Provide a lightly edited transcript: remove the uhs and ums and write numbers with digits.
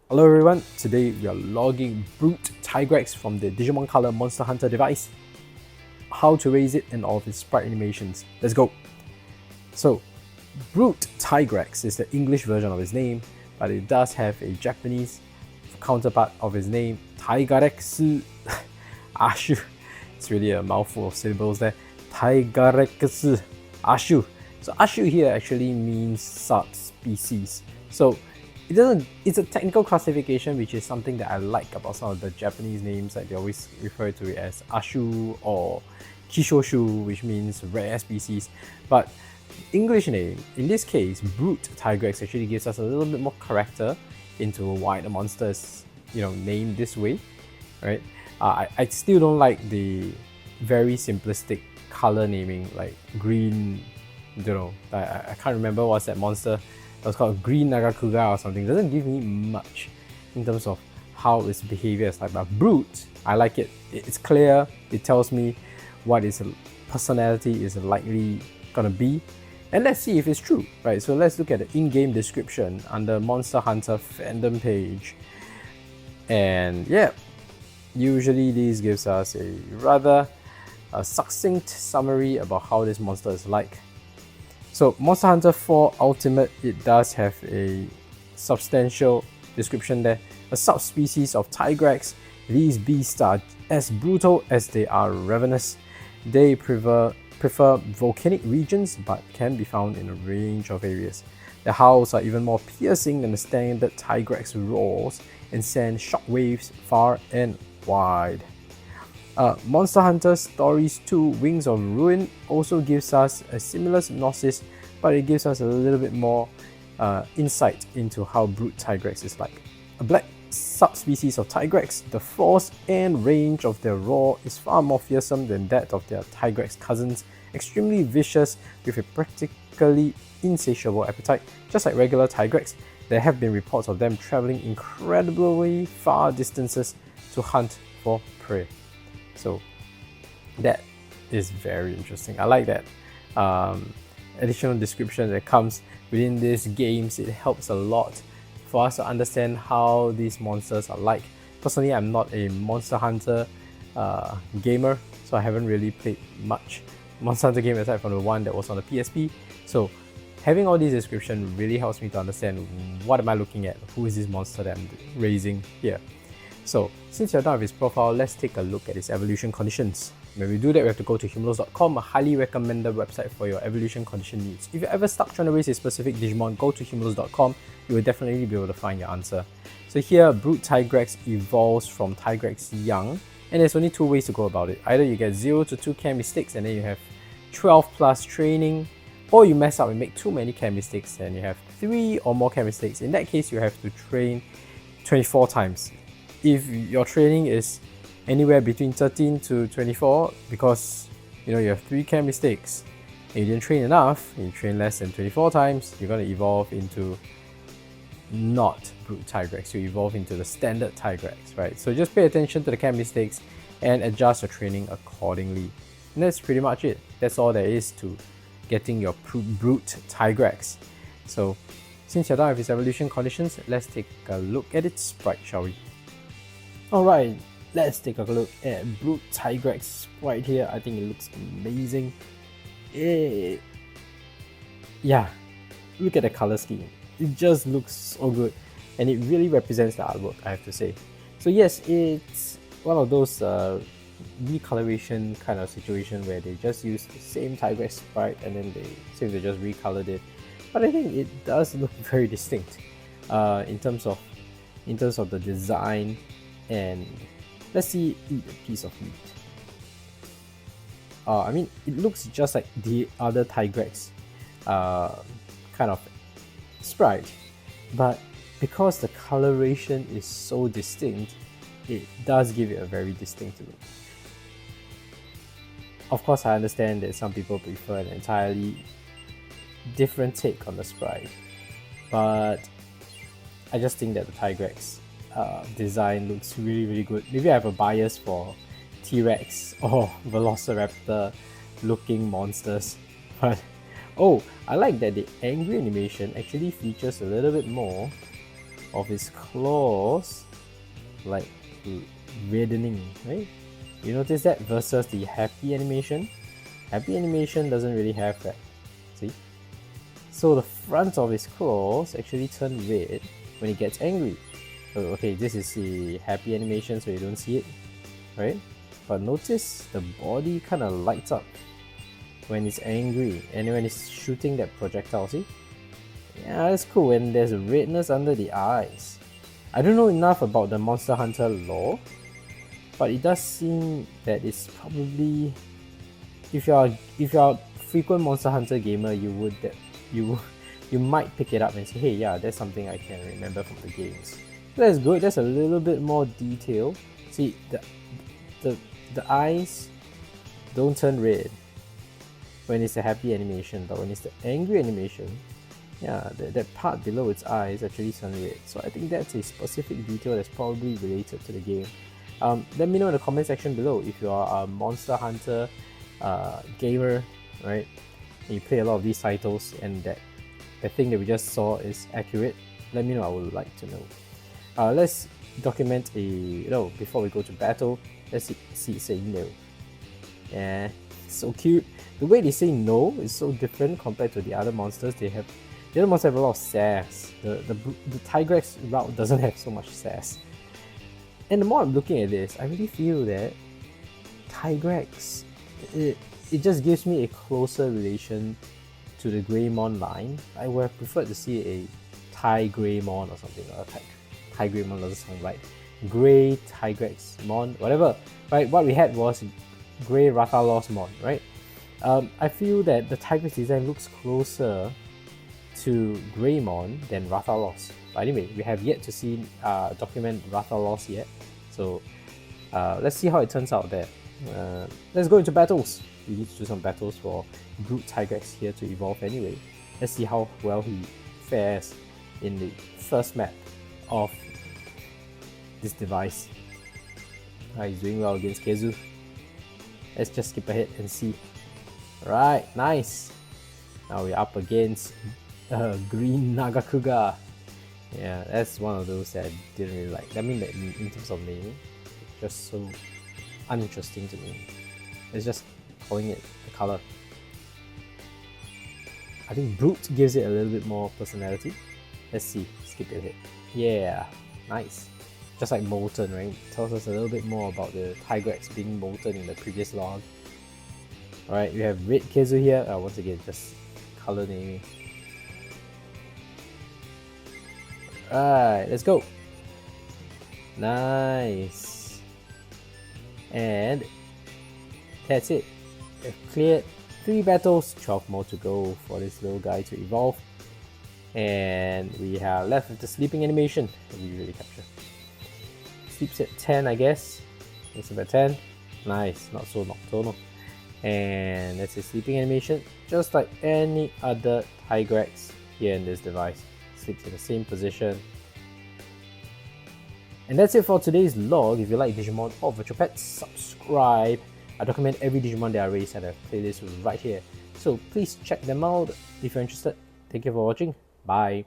Hello everyone, today we are logging Brute Tigrex from the Digimon COLOR Monster Hunter device. How to raise it and all of its sprite animations. Let's go! So, Brute Tigrex is the English version of his name, but it does have a Japanese counterpart of his name, Tigarekkusu Ashu. It's really a mouthful of syllables there. Tigarekkusu Ashu. So Ashu here actually means subspecies. So it's a technical classification, which is something that I like about some of the Japanese names. Like they always refer to it as Ashu or Kishoshu, which means rare species. But English name, in this case, Brute Tigrex, actually gives us a little bit more character into why the monster is, named this way, right? I still don't like the very simplistic color naming, like green. I can't remember what's that monster. It was called Green Nagakuga or something. It doesn't give me much in terms of how its behavior is like. But Brute, I like it. It's clear. It tells me what its personality is likely gonna be. And let's see if it's true, right? So let's look at the in-game description under Monster Hunter Fandom page. And yeah, usually this gives us a rather succinct summary about how this monster is like. So Monster Hunter 4 Ultimate, it does have a substantial description there. A subspecies of Tigrex, these beasts are as brutal as they are ravenous. They prefer volcanic regions but can be found in a range of areas. Their howls are even more piercing than the standard Tigrex roars and send shockwaves far and wide. Monster Hunter Stories 2 Wings of Ruin also gives us a similar synopsis, but it gives us a little bit more insight into how Brute Tigrex is like. A black subspecies of Tigrex, the force and range of their roar is far more fearsome than that of their Tigrex cousins, extremely vicious with a practically insatiable appetite. Just like regular Tigrex, there have been reports of them traveling incredibly far distances to hunt for prey. So that is very interesting. I like that additional description that comes within these games. It helps a lot for us to understand how these monsters are like. Personally, I'm not a Monster Hunter gamer, so I haven't really played much Monster Hunter game aside from the one that was on the PSP. So having all these descriptions really helps me to understand what am I looking at, who is this monster that I'm raising here. So, since you're done with his profile, let's take a look at his evolution conditions. When we do that, we have to go to Humulus.com, a highly recommended website for your evolution condition needs. If you're ever stuck trying to raise a specific Digimon, go to Humulus.com, you will definitely be able to find your answer. So here, Brute Tigrex evolves from Tigrex young, and there's only two ways to go about it. Either you get 0 to 2 chem mistakes and then you have 12 plus training, or you mess up and make too many chem mistakes and you have 3 or more chem mistakes. In that case, you have to train 24 times. If your training is anywhere between 13 to 24 because you have 3 chem mistakes and you didn't train enough, and you train less than 24 times, you're going to evolve into not Brute Tigrex, you evolve into the standard Tigrex, right? So just pay attention to the chem mistakes and adjust your training accordingly. And that's pretty much it. That's all there is to getting your Brute Tigrex. So since you're done with its evolution conditions, let's take a look at its sprite, shall we? Alright, let's take a look at Brute Tigrex sprite here. I think it looks amazing. Yeah, look at the color scheme. It just looks so good and it really represents the artwork, I have to say. So yes, it's one of those recoloration kind of situation where they just use the same Tigrex sprite and then they just recolored it. But I think it does look very distinct in terms of the design. And let's see, eat a piece of meat. I mean, it looks just like the other Tigrex kind of sprite, but because the coloration is so distinct, it does give it a very distinct look. Of course, I understand that some people prefer an entirely different take on the sprite, but I just think that the Tigrex design looks really good. Maybe I have a bias for T-Rex or Velociraptor looking monsters, but oh, I like that the angry animation actually features a little bit more of his claws like reddening, right? You notice that versus the happy animation? Happy animation doesn't really have that. See? So the front of his claws actually turn red when he gets angry. So, okay, this is the happy animation, so you don't see it, right? But notice the body kind of lights up when he's angry and when he's shooting that projectile, see? Yeah, that's cool. And there's redness under the eyes. I don't know enough about the Monster Hunter lore, but it does seem that it's probably, if you're a frequent Monster Hunter gamer, you might pick it up and say, hey, yeah, that's something I can remember from the games. That's good. That's a little bit more detail. See, the eyes don't turn red when it's a happy animation, but when it's the angry animation, yeah, that part below its eyes actually turn red. So I think that's a specific detail that's probably related to the game. Let me know in the comment section below if you are a Monster Hunter gamer, right? And you play a lot of these titles and that the thing that we just saw is accurate. Let me know. I would like to know. Let's document before we go to battle. Let's see it say no. Yeah, so cute. The way they say no is so different compared to the other monsters. The other monsters have a lot of sass. The Tigrex route doesn't have so much sass. And the more I'm looking at this, I really feel that Tigrex, it just gives me a closer relation to the Greymon line. I would have preferred to see a Tigreymon or something. Tigreymon doesn't sound right. Grey Tigrexmon, whatever. Right, what we had was Grey Rathalosmon, right? I feel that the Tigrex design looks closer to Greymon than Rathalos. But anyway, we have yet to see document Rathalos yet. So let's see how it turns out there. Let's go into battles. We need to do some battles for Brute Tigrex here to evolve anyway. Let's see how well he fares in the first map of this device. He's doing well against Kezu. Let's just skip ahead and see. Right, nice. Now we're up against Green Nagakuga. Yeah, that's one of those that I didn't really like. I mean, in terms of naming, it's just so uninteresting to me. It's just calling it the color. I think Brute gives it a little bit more personality. Let's see, skip it ahead. Yeah, nice. Just like Molten, right? Tells us a little bit more about the Tigrex being Molten in the previous log. Alright, we have Red Kezu here. Once again, just color naming. Alright, let's go. Nice. And that's it. We've cleared 3 battles, 12 more to go for this little guy to evolve. And we are left with the sleeping animation that we usually capture. Sleeps at 10, I guess. Wakes up at 10. Nice, not so nocturnal. And that's his sleeping animation, just like any other Tigrex here in this device. Sleeps in the same position. And that's it for today's log. If you like Digimon or virtual pets, subscribe. I document every Digimon that I raise at a playlist right here. So please check them out if you're interested. Thank you for watching. Bye.